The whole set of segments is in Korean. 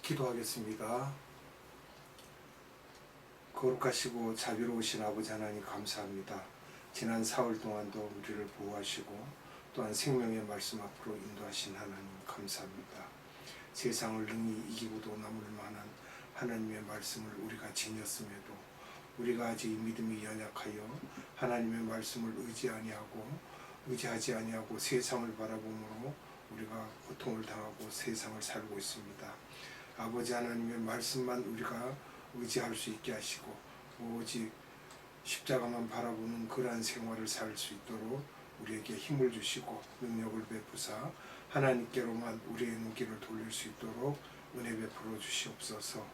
기도하겠습니다. 거룩하시고 자비로우신 아버지 하나님 감사합니다. 지난 사흘 동안도 우리를 보호하시고 또한 생명의 말씀 앞으로 인도하신 하나님 감사합니다. 세상을 능히 이기고도 남을 만한 하나님의 말씀을 우리가 지녔음에도 우리가 아직 믿음이 연약하여 하나님의 말씀을 의지하지 아니하고 세상을 바라보므로 우리가 고통을 당하고 세상을 살고 있습니다. 아버지 하나님의 말씀만 우리가 의지할 수 있게 하시고 오직 십자가만 바라보는 그러한 생활을 살 수 있도록 우리에게 힘을 주시고 능력을 베푸사 하나님께로만 우리의 눈길을 돌릴 수 있도록 은혜 베풀어 주시옵소서.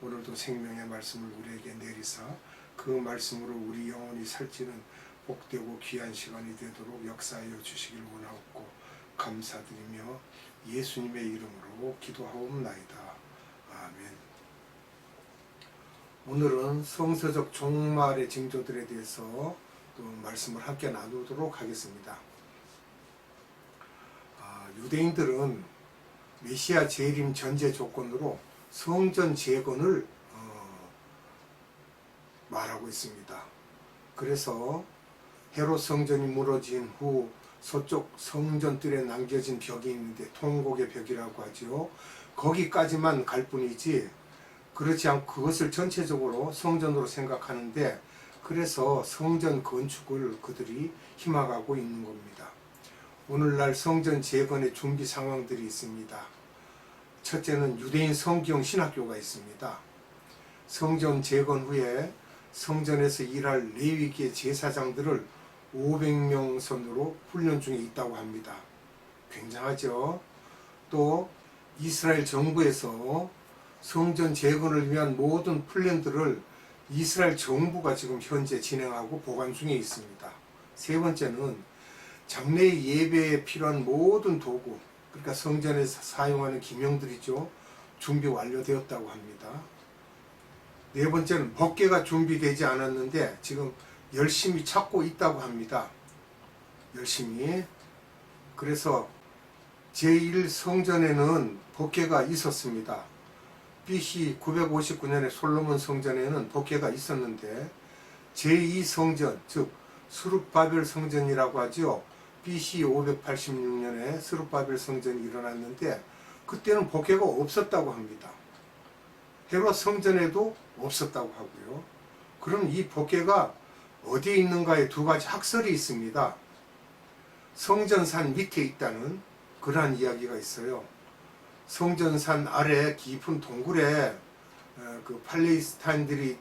오늘도 생명의 말씀을 우리에게 내리사 그 말씀으로 우리 영혼이 살찌는 복되고 귀한 시간이 되도록 역사하여 주시길 원하옵고 감사드리며 예수님의 이름으로 기도하옵나이다. 아멘. 오늘은 성서적 종말의 징조들에 대해서 또 말씀을 함께 나누도록 하겠습니다. 유대인들은 메시아 재림 전제 조건으로 성전 재건을 말하고 있습니다. 그래서 헤롯 성전이 무너진 후 서쪽 성전뜰에 남겨진 벽이 있는데 통곡의 벽이라고 하죠. 거기까지만 갈 뿐이지 그렇지 않고 그것을 전체적으로 성전으로 생각하는데 그래서 성전 건축을 그들이 희망하고 있는 겁니다. 오늘날 성전 재건의 준비 상황들이 있습니다. 첫째는 유대인 성경 신학교가 있습니다. 성전 재건 후에 성전에서 일할 레위기의 제사장들을 500명 선으로 훈련 중에 있다고 합니다. 굉장하죠. 또 이스라엘 정부에서 성전 재건을 위한 모든 플랜들을 이스라엘 정부가 지금 현재 진행하고 보관 중에 있습니다. 세 번째는 장례 예배에 필요한 모든 도구, 그러니까 성전에서 사용하는 기명들이죠. 준비 완료되었다고 합니다. 네 번째는 법궤가 준비되지 않았는데 지금 열심히 찾고 있다고 합니다. 열심히. 그래서 제1성전에는 법궤가 있었습니다. BC 959년에 솔로몬 성전에는 법궤가 있었는데 제2성전, 즉 스룹바벨 성전이라고 하죠. BC 586년에 스룹바벨 성전이 일어났는데 그때는 법궤가 없었다고 합니다. 헤롯 성전에도 없었다고 하고요. 그럼 이 법궤가 어디에 있는가에 두 가지 학설이 있습니다. 성전산 밑에 있다는 그러한 이야기가 있어요. 성전산 아래 깊은 동굴에 그 팔레스타인들이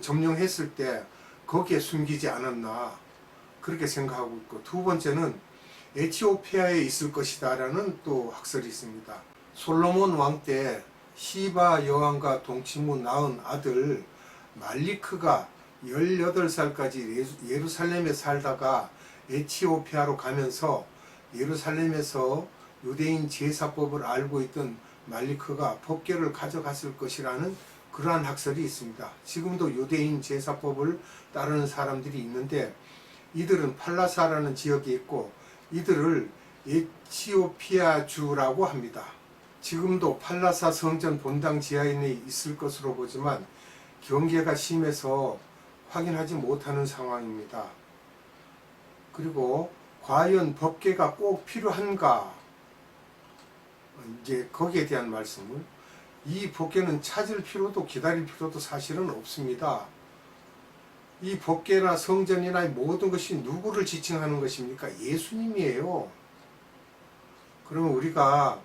점령했을 때 거기에 숨기지 않았나 그렇게 생각하고 있고, 두 번째는 에티오피아에 있을 것이다 라는 또 학설이 있습니다. 솔로몬 왕 때 시바 여왕과 동치무 낳은 아들 말리크가 18살까지 예루살렘에 살다가 에티오피아로 가면서 예루살렘에서 유대인 제사법을 알고 있던 말리크가 법궤를 가져갔을 것이라는 그러한 학설이 있습니다. 지금도 유대인 제사법을 따르는 사람들이 있는데 이들은 팔라사라는 지역에 있고 이들을 에티오피아주라고 합니다. 지금도 팔라사 성전 본당 지하에 있을 것으로 보지만 경계가 심해서 확인하지 못하는 상황입니다. 그리고 과연 법궤가 꼭 필요한가? 이제 거기에 대한 말씀을, 이 법궤는 찾을 필요도 기다릴 필요도 사실은 없습니다. 이 법궤나 성전이나 모든 것이 누구를 지칭하는 것입니까? 예수님이에요. 그러면 우리가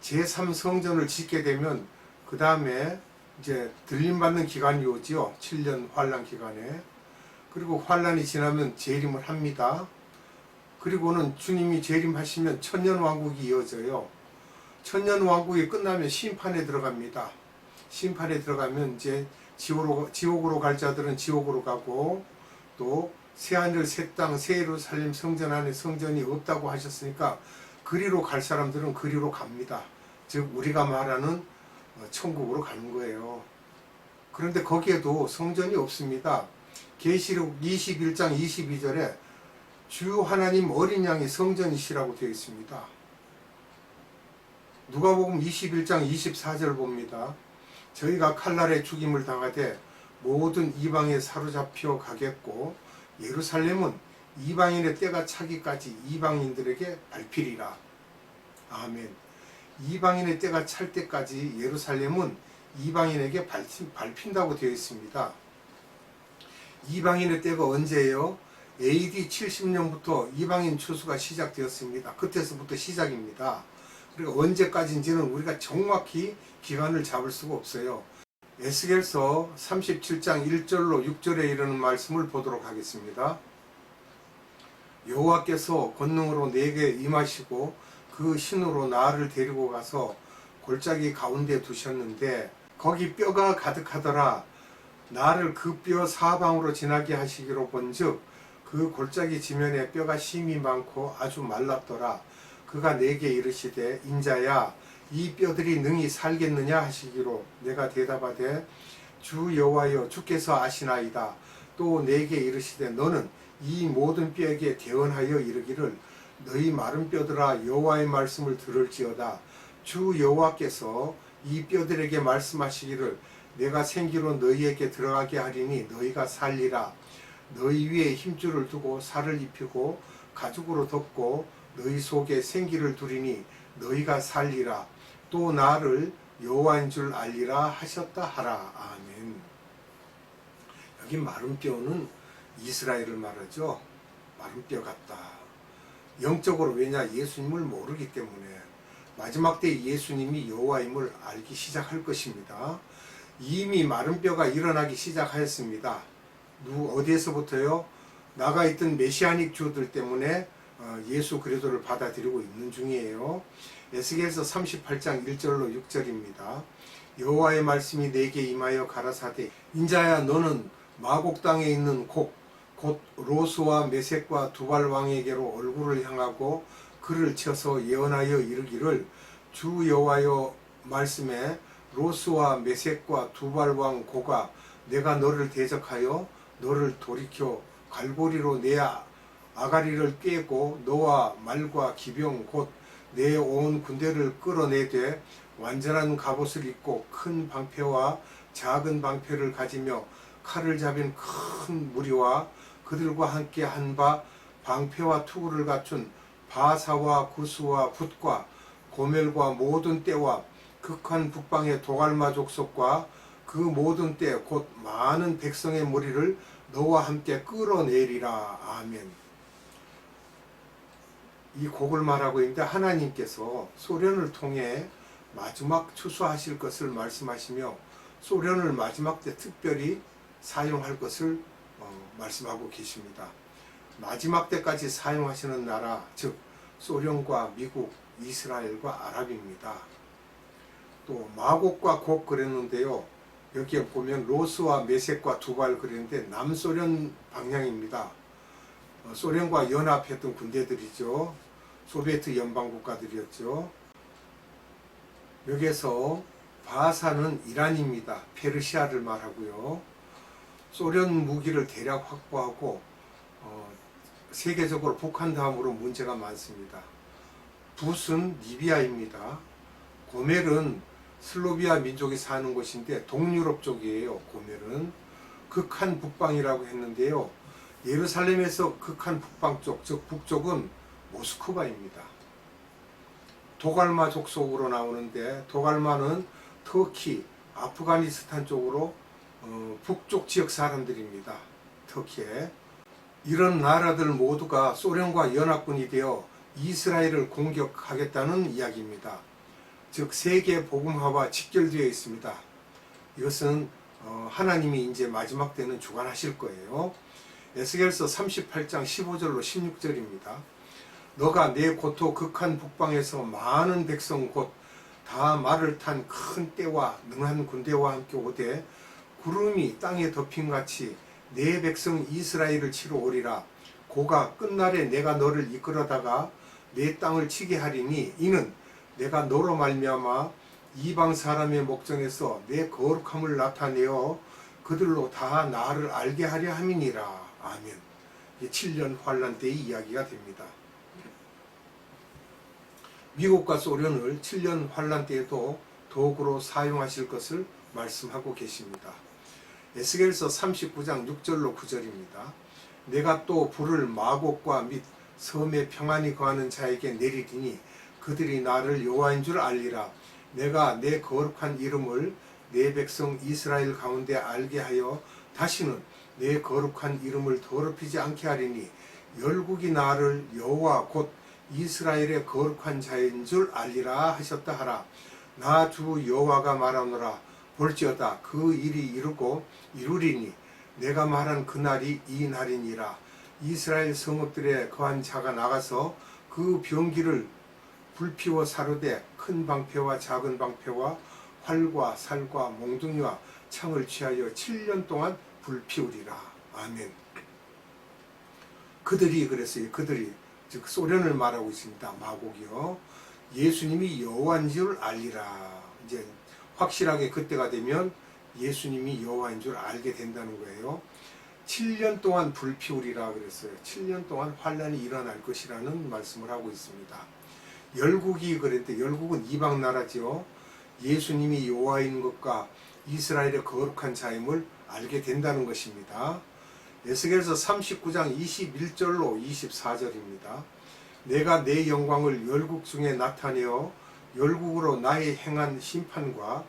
제3성전을 짓게 되면 그 다음에 이제 들림받는 기간이 오지요. 7년 환란 기간에. 그리고 환란이 지나면 재림을 합니다. 그리고는 주님이 재림하시면 천년왕국이 이어져요. 천년왕국이 끝나면 심판에 들어갑니다. 심판에 들어가면 이제 지옥으로 갈 자들은 지옥으로 가고, 또 새하늘 새 땅 새 예루살렘 성전 안에 성전이 없다고 하셨으니까 그리로 갈 사람들은 그리로 갑니다. 즉 우리가 말하는 천국으로 가는 거예요. 그런데 거기에도 성전이 없습니다. 계시록 21장 22절에 주 하나님 어린 양이 성전이시라고 되어 있습니다. 누가복음 21장 24절 봅니다. 저희가 칼날에 죽임을 당하되 모든 이방에 사로잡혀 가겠고 예루살렘은 이방인의 때가 차기까지 이방인들에게 밟히리라. 아멘. 이방인의 때가 찰 때까지 예루살렘은 이방인에게 밟힌다고 되어 있습니다. 이방인의 때가 언제예요? AD 70년부터 이방인 추수가 시작되었습니다. 그때서부터 시작입니다. 그리고 언제까지인지는 우리가 정확히 기간을 잡을 수가 없어요. 에스겔서 37장 1절로 6절에 이르는 말씀을 보도록 하겠습니다. 여호와께서 권능으로 내게 임하시고 그 신으로 나를 데리고 가서 골짜기 가운데 두셨는데 거기 뼈가 가득하더라. 나를 그 뼈 사방으로 지나게 하시기로 본즉 그 골짜기 지면에 뼈가 심이 많고 아주 말랐더라. 그가 내게 이르시되 인자야 이 뼈들이 능히 살겠느냐 하시기로 내가 대답하되 주 여호와여 주께서 아시나이다. 또 내게 이르시되 너는 이 모든 뼈에게 대언하여 이르기를 너희 마른 뼈들아 여호와의 말씀을 들을지어다. 주 여호와께서 이 뼈들에게 말씀하시기를 내가 생기로 너희에게 들어가게 하리니 너희가 살리라. 너희 위에 힘줄을 두고 살을 입히고 가죽으로 덮고 너희 속에 생기를 두리니 너희가 살리라. 또 나를 여호와인 줄 알리라 하셨다 하라. 아멘. 여기 마른 뼈는 이스라엘을 말하죠. 마른 뼈 같다. 영적으로 왜냐 예수님을 모르기 때문에 마지막 때 예수님이 여호와임을 알기 시작할 것입니다. 이미 마른 뼈가 일어나기 시작하였습니다. 어디에서부터요? 나가 있던 메시아닉 주들 때문에 예수 그리스도를 받아들이고 있는 중이에요. 에스겔서 38장 1절로 6절입니다. 여호와의 말씀이 내게 임하여 가라사대 인자야 너는 마곡 땅에 있는 곧 로스와 메섹과 두발 왕에게로 얼굴을 향하고 그를 쳐서 예언하여 이르기를 주 여호와여 말씀에 로스와 메섹과 두발 왕 고가 내가 너를 대적하여 너를 돌이켜 갈고리로 내 아가리를 꿰고 너와 말과 기병 곧 내 온 군대를 끌어내되 완전한 갑옷을 입고 큰 방패와 작은 방패를 가지며 칼을 잡은 큰 무리와 그들과 함께 한 바 방패와 투구를 갖춘 바사와 구스와 붓과 고멜과 모든 떼와 극한 북방의 도갈마 족속과 그 모든 때 곧 많은 백성의 무리를 너와 함께 끌어내리라. 아멘. 이 곡을 말하고 있는데 하나님께서 소련을 통해 마지막 추수하실 것을 말씀하시며 소련을 마지막 때 특별히 사용할 것을 말씀하고 계십니다. 마지막 때까지 사용하시는 나라 즉 소련과 미국, 이스라엘과 아랍입니다. 또 마곡과 곡 그랬는데요. 여기에 보면 로스와 메섹과 두발 그랬는데 남소련 방향입니다. 소련과 연합했던 군대들이죠. 소비에트 연방 국가들이었죠. 여기에서 바사는 이란입니다. 페르시아를 말하고요. 소련 무기를 대략 확보하고 세계적으로 북한 다음으로 문제가 많습니다. 붓은 리비아입니다. 고멜은 슬로비아 민족이 사는 곳인데 동유럽 쪽이에요. 고멜은 극한 북방이라고 했는데요. 예루살렘에서 극한 북방 쪽, 즉 북쪽은 모스크바입니다. 도갈마 족속으로 나오는데 도갈마는 터키, 아프가니스탄 쪽으로 북쪽 지역 사람들입니다. 터키에. 이런 나라들 모두가 소련과 연합군이 되어 이스라엘을 공격하겠다는 이야기입니다. 즉 세계 복음화와 직결되어 있습니다. 이것은 하나님이 이제 마지막 때는 주관하실 거예요. 에스겔서 38장 15절로 16절입니다. 너가 내 고토 극한 북방에서 많은 백성 곧 다 말을 탄 큰 떼와 능한 군대와 함께 오되 구름이 땅에 덮임같이 내 백성 이스라엘을 치러 오리라. 고가 끝날에 내가 너를 이끌어다가 내 땅을 치게 하리니 이는 내가 너로 말미암아 이방 사람의 목전에서 내 거룩함을 나타내어 그들로 다 나를 알게 하려 함이니라. 아멘. 7년 환란 때의 이야기가 됩니다. 미국과 소련을 7년 환란 때에도 도구로 사용하실 것을 말씀하고 계십니다. 에스겔서 39장 6절로 9절입니다. 내가 또 불을 마곡과 및 섬에 평안히 거하는 자에게 내리리니 그들이 나를 여호와인 줄 알리라. 내가 내 거룩한 이름을 내 백성 이스라엘 가운데 알게 하여 다시는 내 거룩한 이름을 더럽히지 않게 하리니 열국이 나를 여호와 곧 이스라엘의 거룩한 자인 줄 알리라 하셨다 하라. 나 주 여호와가 말하노라. 볼지어다 그 일이 이루리니 내가 말한 그날이 이 날이니라. 이스라엘 성읍들에 거한 자가 나가서 그 병기를 불피워 사르되 큰 방패와 작은 방패와 활과 살과 몽둥이와 창을 취하여 7년 동안 불피우리라. 아멘. 그들이 그랬어요. 그들이 즉 소련을 말하고 있습니다. 마곡이요. 예수님이 여호와인 줄 알리라. 이제 확실하게 그때가 되면 예수님이 여호와인 줄 알게 된다는 거예요. 7년 동안 불피우리라 그랬어요. 7년 동안 환란이 일어날 것이라는 말씀을 하고 있습니다. 열국이 그랬는데 열국은 이방 나라지요. 예수님이 여호와인 것과 이스라엘의 거룩한 자임을 알게 된다는 것입니다. 에스겔서 39장 21절로 24절입니다. 내가 내 영광을 열국 중에 나타내어 열국으로 나의 행한 심판과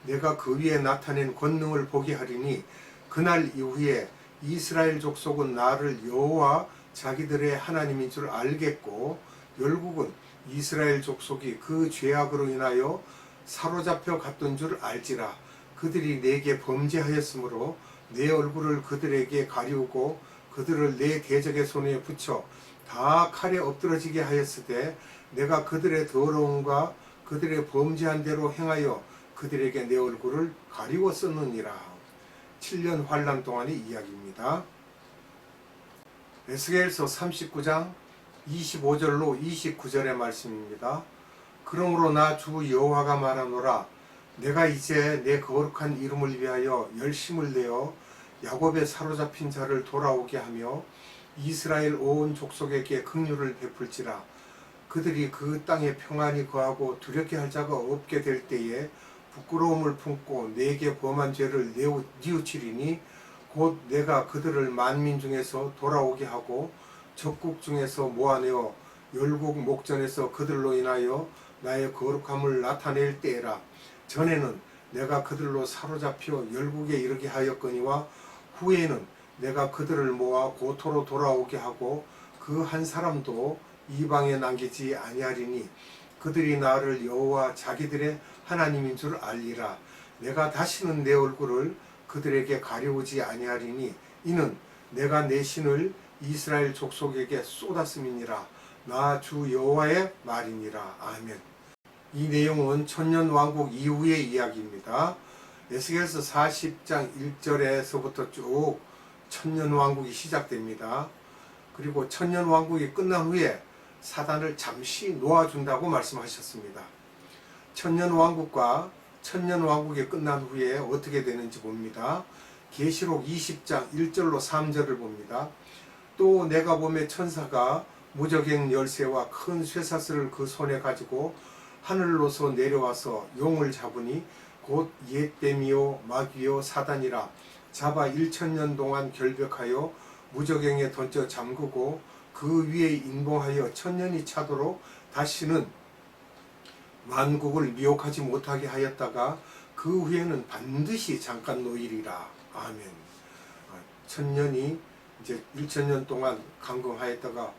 내가 그 위에 나타낸 권능을 보게 하리니 그날 이후에 이스라엘 족속은 나를 여호와 자기들의 하나님인 줄 알겠고 열국은 이스라엘 족속이 그 죄악으로 인하여 사로잡혀 갔던 줄 알지라. 그들이 내게 범죄하였으므로 내 얼굴을 그들에게 가리우고 그들을 내 대적의 손에 붙여 다 칼에 엎드러지게 하였으되 내가 그들의 더러움과 그들의 범죄한 대로 행하여 그들에게 내 얼굴을 가리웠었느니라. 7년 환란 동안의 이야기입니다. 에스겔서 39장 25절로 29절의 말씀입니다. 그러므로 나 주 여호와가 말하노라. 내가 이제 내 거룩한 이름을 위하여 열심을 내어 야곱의 사로잡힌 자를 돌아오게 하며 이스라엘 온 족속에게 긍휼을 베풀지라. 그들이 그 땅에 평안히 거하고 두렵게 할 자가 없게 될 때에 부끄러움을 품고 내게 범한 죄를 뉘우치리니 곧 내가 그들을 만민 중에서 돌아오게 하고 적국 중에서 모아내어 열국 목전에서 그들로 인하여 나의 거룩함을 나타낼 때에라. 전에는 내가 그들로 사로잡혀 열국에 이르게 하였거니와 후에는 내가 그들을 모아 고토로 돌아오게 하고 그 한 사람도 이방에 남기지 아니하리니 그들이 나를 여호와 자기들의 하나님인 줄 알리라. 내가 다시는 내 얼굴을 그들에게 가려우지 아니하리니 이는 내가 내 신을 이스라엘 족속에게 쏟았음이니라. 나 주 여호와의 말이니라. 아멘. 이 내용은 천년왕국 이후의 이야기입니다. 에스겔서 40장 1절에서부터 쭉 천년왕국이 시작됩니다. 그리고 천년왕국이 끝난 후에 사단을 잠시 놓아준다고 말씀하셨습니다. 천년왕국과 천년왕국이 끝난 후에 어떻게 되는지 봅니다. 계시록 20장 1절로 3절을 봅니다. 또 내가 보매 천사가 무저갱 열쇠와 큰 쇠사슬을 그 손에 가지고 하늘로서 내려와서 용을 잡으니 곧 옛뱀이요 마귀요 사단이라. 잡아 1000년 동안 결벽하여 무저갱에 던져 잠그고 그 위에 인봉하여 1000년이 차도록 다시는 만국을 미혹하지 못하게 하였다가 그 후에는 반드시 잠깐 놓이리라. 아멘. 1000년이 이제 1000년 동안 감금하였다가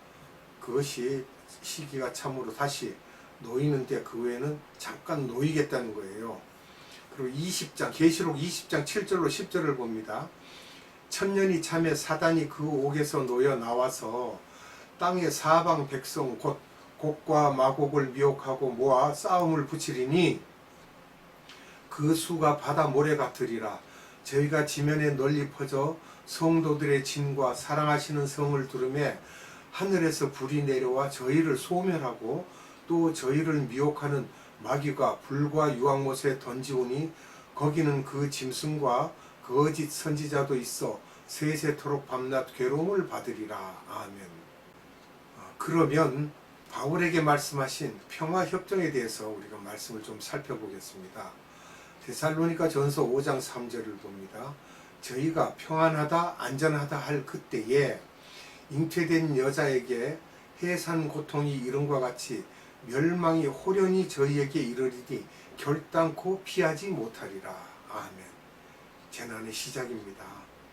그것이 시기가 참으로 다시 놓이는데 그 후에는 잠깐 놓이겠다는 거예요. 그리고 20장 계시록 20장 7절로 10절을 봅니다. 1000년이 참에 사단이 그 옥에서 놓여 나와서 땅의 사방 백성 곧 곡과 마곡을 미혹하고 모아 싸움을 붙이리니 그 수가 바다 모래 같으리라. 저희가 지면에 널리 퍼져 성도들의 진과 사랑하시는 성을 두르매 하늘에서 불이 내려와 저희를 소멸하고 또 저희를 미혹하는 마귀가 불과 유황못에 던지오니 거기는 그 짐승과 거짓 선지자도 있어 세세토록 밤낮 괴로움을 받으리라. 아멘. 그러면 바울에게 말씀하신 평화협정에 대해서 우리가 말씀을 좀 살펴보겠습니다. 데살로니가 전서 5장 3절을 봅니다. 저희가 평안하다 안전하다 할 그때에 잉태된 여자에게 해산 고통이 이른과 같이 멸망이 호련히 저희에게 이르리니 결단코 피하지 못하리라. 아멘. 재난의 시작입니다.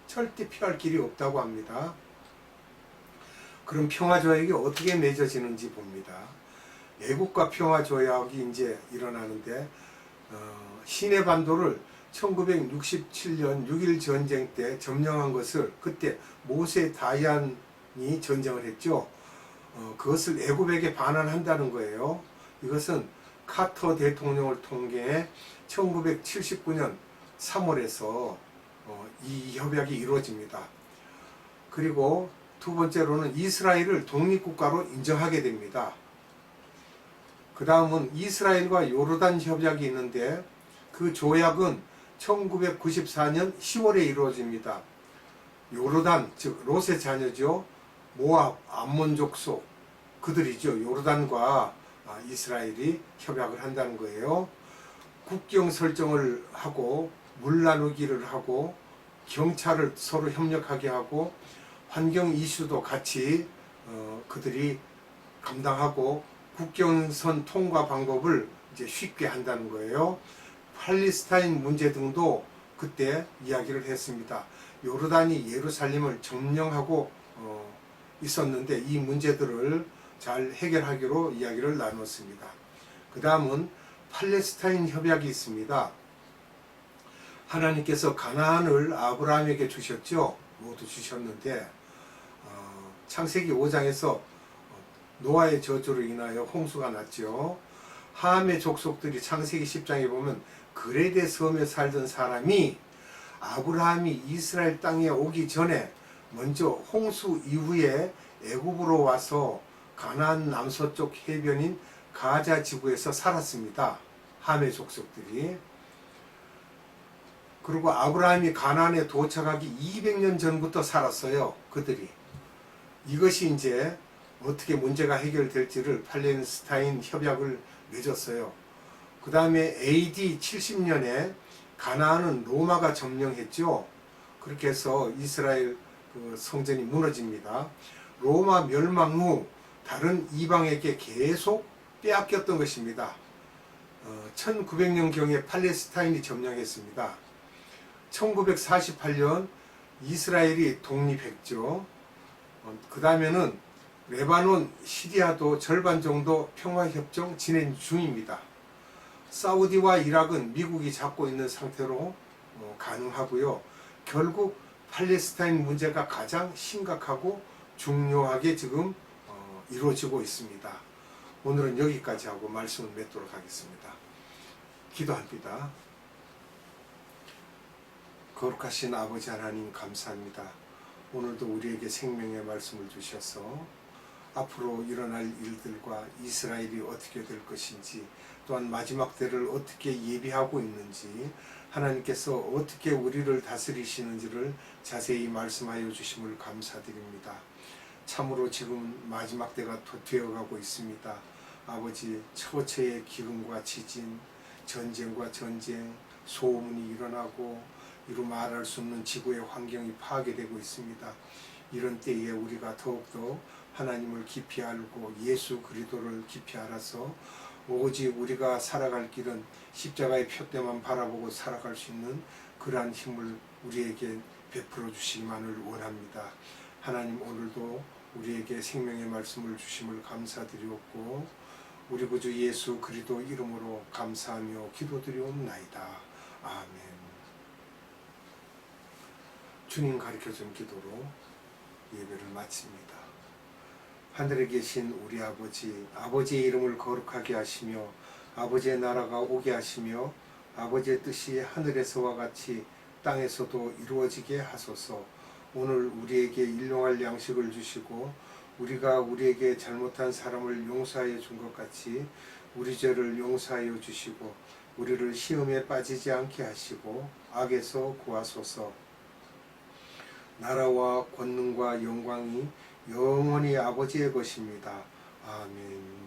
절대 피할 길이 없다고 합니다. 그럼 평화조약이 어떻게 맺어지는지 봅니다. 애국과 평화조약이 이제 일어나는데 시내 반도를 1967년 6.1 전쟁 때 점령한 것을 그때 모세 다이안이 전쟁을 했죠. 그것을 애굽에게 반환한다는 거예요. 이것은 카터 대통령을 통해 1979년 3월에서 이 협약이 이루어집니다. 그리고 두 번째로는 이스라엘을 독립국가로 인정하게 됩니다. 그 다음은 이스라엘과 요르단 협약이 있는데 그 조약은 1994년 10월에 이루어집니다. 요르단, 즉 롯의 자녀죠. 모압, 암몬 족속 그들이죠. 요르단과 이스라엘이 협약을 한다는 거예요. 국경 설정을 하고 물 나누기를 하고 경찰을 서로 협력하게 하고 환경 이슈도 같이 그들이 감당하고 국경선 통과 방법을 이제 쉽게 한다는 거예요. 팔레스타인 문제 등도 그때 이야기를 했습니다. 요르단이 예루살렘을 점령하고 있었는데 이 문제들을 잘 해결하기로 이야기를 나눴습니다. 그 다음은 팔레스타인 협약이 있습니다. 하나님께서 가나안을 아브라함에게 주셨죠. 모두 주셨는데 창세기 5장에서 노아의 저주로 인하여 홍수가 났죠. 함의 족속들이 창세기 10장에 보면 그레데 섬에 살던 사람이 아브라함이 이스라엘 땅에 오기 전에 먼저 홍수 이후에 애굽으로 와서 가나안 남서쪽 해변인 가자 지구에서 살았습니다. 함의 족속들이. 그리고 아브라함이 가나안에 도착하기 200년 전부터 살았어요. 그들이. 이것이 이제 어떻게 문제가 해결될지를 팔레스타인 협약을 맺었어요. 그 다음에 AD 70년에 가나안은 로마가 점령했죠. 그렇게 해서 이스라엘 성전이 무너집니다. 로마 멸망 후 다른 이방에게 계속 빼앗겼던 것입니다. 1900년경에 팔레스타인이 점령했습니다. 1948년 이스라엘이 독립했죠. 그 다음에는 레바논, 시리아도 절반 정도 평화협정 진행 중입니다. 사우디와 이락은 미국이 잡고 있는 상태로 가능하고요. 결국 팔레스타인 문제가 가장 심각하고 중요하게 지금 이루어지고 있습니다. 오늘은 여기까지 하고 말씀을 맺도록 하겠습니다. 기도합니다. 거룩하신 아버지 하나님 감사합니다. 오늘도 우리에게 생명의 말씀을 주셔서 앞으로 일어날 일들과 이스라엘이 어떻게 될 것인지 또한 마지막 때를 어떻게 예비하고 있는지 하나님께서 어떻게 우리를 다스리시는지를 자세히 말씀하여 주심을 감사드립니다. 참으로 지금 마지막 때가 되어가고 있습니다. 아버지, 처처의 기근과 지진, 전쟁과 전쟁, 소음이 일어나고 이루 말할 수 없는 지구의 환경이 파괴되고 있습니다. 이런 때에 우리가 더욱더 하나님을 깊이 알고 예수 그리스도를 깊이 알아서 오직 우리가 살아갈 길은 십자가의 표대만 바라보고 살아갈 수 있는 그러한 힘을 우리에게 베풀어 주시기만을 원합니다. 하나님, 오늘도 우리에게 생명의 말씀을 주심을 감사드리옵고 우리 구주 예수 그리스도 이름으로 감사하며 기도드리옵나이다. 아멘. 주님 가르쳐준 기도로 예배를 마칩니다. 하늘에 계신 우리 아버지, 아버지의 이름을 거룩하게 하시며 아버지의 나라가 오게 하시며 아버지의 뜻이 하늘에서와 같이 땅에서도 이루어지게 하소서. 오늘 우리에게 일용할 양식을 주시고 우리가 우리에게 잘못한 사람을 용서하여 준 것 같이 우리 죄를 용서하여 주시고 우리를 시험에 빠지지 않게 하시고 악에서 구하소서. 나라와 권능과 영광이 영원히 아버지의 것입니다. 아멘.